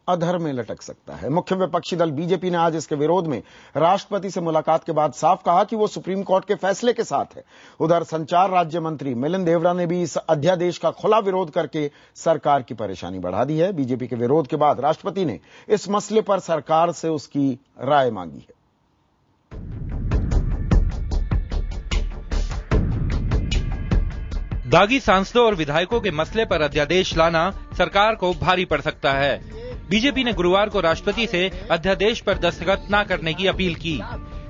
अधर में लटक सकता है। मुख्य विपक्षी दल बीजेपी ने आज इसके विरोध में राष्ट्रपति से मुलाकात के बाद साफ कहा कि वो सुप्रीम कोर्ट के फैसले के साथ है। उधर संचार राज्य मंत्री मिलिंद देवड़ा ने भी इस अध्यादेश का खुला विरोध करके सरकार की परेशानी बढ़ा दी है। बीजेपी के विरोध के बाद राष्ट्रपति ने इस मसले पर सरकार से उसकी राय मांगी है। दागी सांसदों और विधायकों के मसले पर अध्यादेश लाना सरकार को भारी पड़ सकता है। बीजेपी ने गुरुवार को राष्ट्रपति से अध्यादेश पर दस्तखत न करने की अपील की।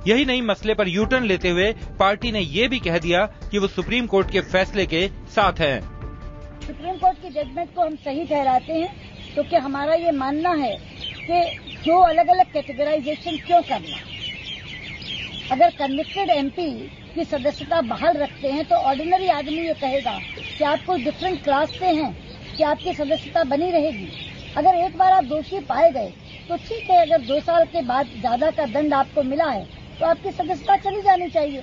यही नहीं, मसले पर यू टर्न लेते हुए पार्टी ने ये भी कह दिया कि वो सुप्रीम कोर्ट के फैसले के साथ हैं। सुप्रीम कोर्ट की जजमेंट को हम सही ठहराते हैं, क्योंकि हमारा ये मानना है कि जो अलग अलग कैटेगराइजेशन क्यों करना। अगर कन्विक्टेड एमपी की सदस्यता बहाल रखते हैं तो ऑर्डिनरी आदमी ये कहेगा कि आप कोई डिफरेंट क्लास से हैं कि आपकी सदस्यता बनी रहेगी। अगर एक बार आप दोषी पाए गए तो ठीक है, अगर 2 साल के बाद ज्यादा का दंड आपको मिला है तो आपकी सदस्यता चली जानी चाहिए।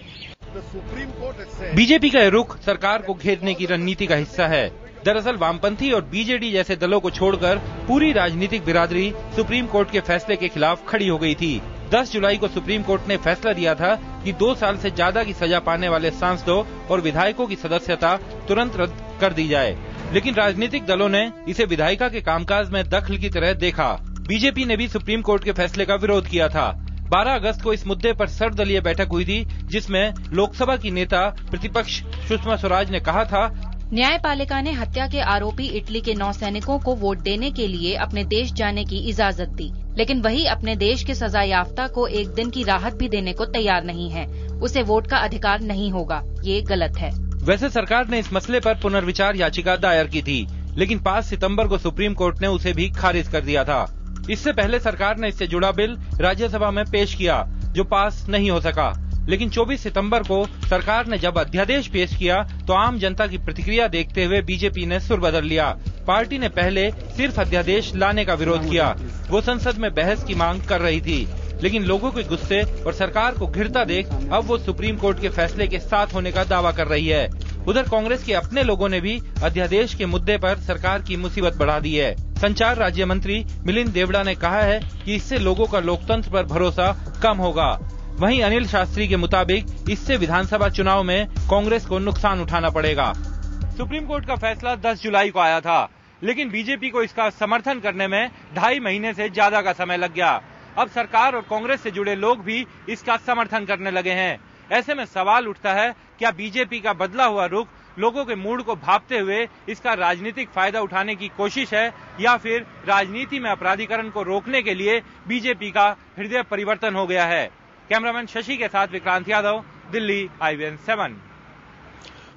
बीजेपी का रुख सरकार को घेरने की रणनीति का हिस्सा है। दरअसल वामपंथी और बीजेडी जैसे दलों को छोड़कर पूरी राजनीतिक बिरादरी सुप्रीम कोर्ट के फैसले के खिलाफ खड़ी हो गई थी। 10 जुलाई को सुप्रीम कोर्ट ने फैसला दिया था कि 2 साल से ज्यादा की सजा पाने वाले सांसदों और विधायकों की सदस्यता तुरंत रद्द कर दी जाए, लेकिन राजनीतिक दलों ने इसे विधायिका के कामकाज में दखल की तरह देखा। बीजेपी ने भी सुप्रीम कोर्ट के फैसले का विरोध किया था। 12 अगस्त को इस मुद्दे पर सर्वदलीय बैठक हुई थी, जिसमें लोकसभा की नेता प्रतिपक्ष सुषमा स्वराज ने कहा था, न्यायपालिका ने हत्या के आरोपी इटली के 9 सैनिकों को वोट देने के लिए अपने देश जाने की इजाजत दी, लेकिन वही अपने देश के सजा याफ्ता को 1 दिन की राहत भी देने को तैयार नहीं है। उसे वोट का अधिकार नहीं होगा, ये गलत है। वैसे सरकार ने इस मसले पर पुनर्विचार याचिका दायर की थी, लेकिन 5 सितंबर को सुप्रीम कोर्ट ने उसे भी खारिज कर दिया था। इससे पहले सरकार ने इससे जुड़ा बिल राज्यसभा में पेश किया, जो पास नहीं हो सका। लेकिन 24 सितंबर को सरकार ने जब अध्यादेश पेश किया तो आम जनता की प्रतिक्रिया देखते हुए बीजेपी ने सुर बदल लिया। पार्टी ने पहले सिर्फ अध्यादेश लाने का विरोध किया। वो संसद में बहस की मांग कर रही थी, लेकिन लोगों के गुस्से और सरकार को घिरता देख अब वो सुप्रीम कोर्ट के फैसले के साथ होने का दावा कर रही है। उधर कांग्रेस के अपने लोगों ने भी अध्यादेश के मुद्दे पर सरकार की मुसीबत बढ़ा दी है। संचार राज्य मंत्री मिलिंद देवड़ा ने कहा है कि इससे लोगों का लोकतंत्र पर भरोसा कम होगा। वहीं अनिल शास्त्री के मुताबिक इससे विधानसभा चुनाव में कांग्रेस को नुकसान उठाना पड़ेगा। सुप्रीम कोर्ट का फैसला 10 जुलाई को आया था, लेकिन बीजेपी को इसका समर्थन करने में 2.5 महीने से ज्यादा का समय लग गया। अब सरकार और कांग्रेस से जुड़े लोग भी इसका समर्थन करने लगे हैं। ऐसे में सवाल उठता है, क्या बीजेपी का बदला हुआ रुख लोगों के मूड को भांपते हुए इसका राजनीतिक फायदा उठाने की कोशिश है, या फिर राजनीति में अपराधीकरण को रोकने के लिए बीजेपी का हृदय परिवर्तन हो गया है। कैमरामैन शशि के साथ विक्रांत यादव, दिल्ली, IVN 7।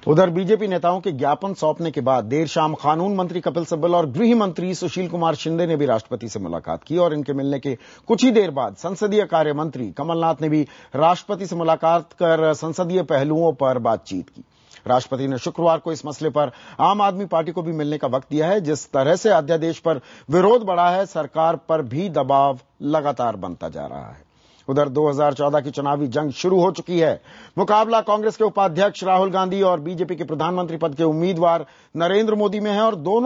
उधर बीजेपी नेताओं के ज्ञापन सौंपने के बाद देर शाम कानून मंत्री कपिल सिब्बल और गृह मंत्री सुशील कुमार शिंदे ने भी राष्ट्रपति से मुलाकात की और इनके मिलने के कुछ ही देर बाद संसदीय कार्य मंत्री कमलनाथ ने भी राष्ट्रपति से मुलाकात कर संसदीय पहलुओं पर बातचीत की। राष्ट्रपति ने शुक्रवार को इस मसले पर आम आदमी पार्टी को भी मिलने का वक्त दिया है। जिस तरह से अध्यादेश पर विरोध बढ़ा है, सरकार पर भी दबाव लगातार बनता जा रहा है। उधर 2014 की चुनावी जंग शुरू हो चुकी है। मुकाबला कांग्रेस के उपाध्यक्ष राहुल गांधी और बीजेपी के प्रधानमंत्री पद के उम्मीदवार नरेंद्र मोदी में है और दोनों